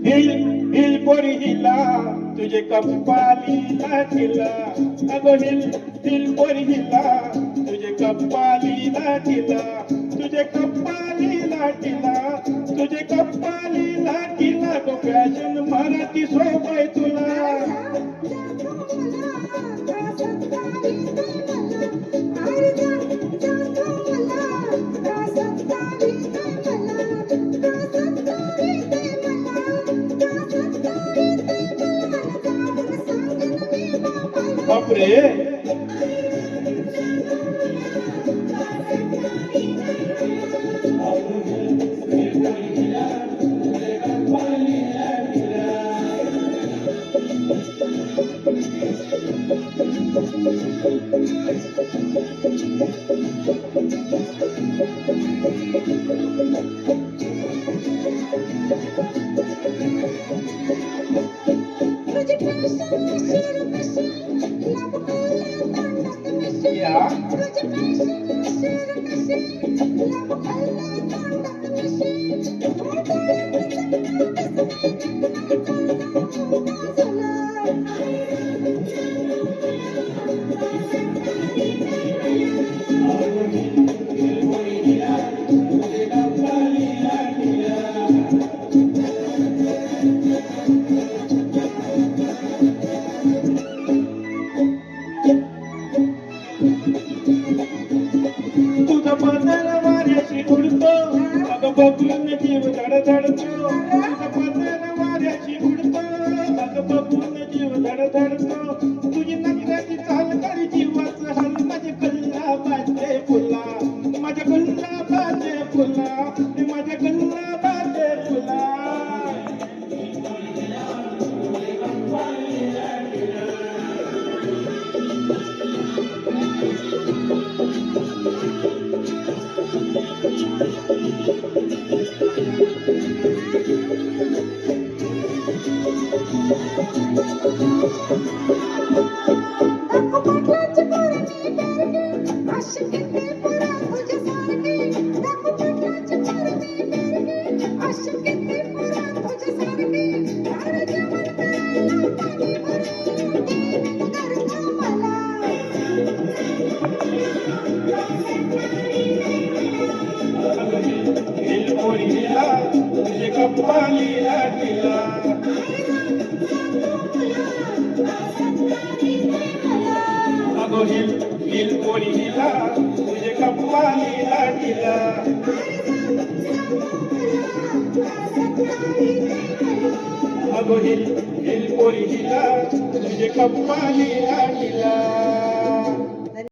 hill hill पोरी हिला तुझे कपाली लाटीला अगो हिल हिल पोरी हिला तुझे कपाली लाटीला तुझे कपाली लाटीला तुझे कपाली लाटीला गो फॅशन मराठी सोबय तुला बापरे तुझा पदर वाऱ्याशी उडतो अगं बघून जीव धडधडतो तुझा पदर वाऱ्याशी उडतो अगं बघून जीव धडधडतो तुझी नखऱ्याची चाल करी जीवाचं हल माझे गल्ला बाजे फुला माझ्या गल्ला बाजे फुला माझ्या गल्ला बाजे फुला तुझे कपाली लाटीला अगो हिल हिल पोरी हिला तुझे कपाली लाटीला अगो हिल हिल पोरी हिला तुझे कपाली लाटीला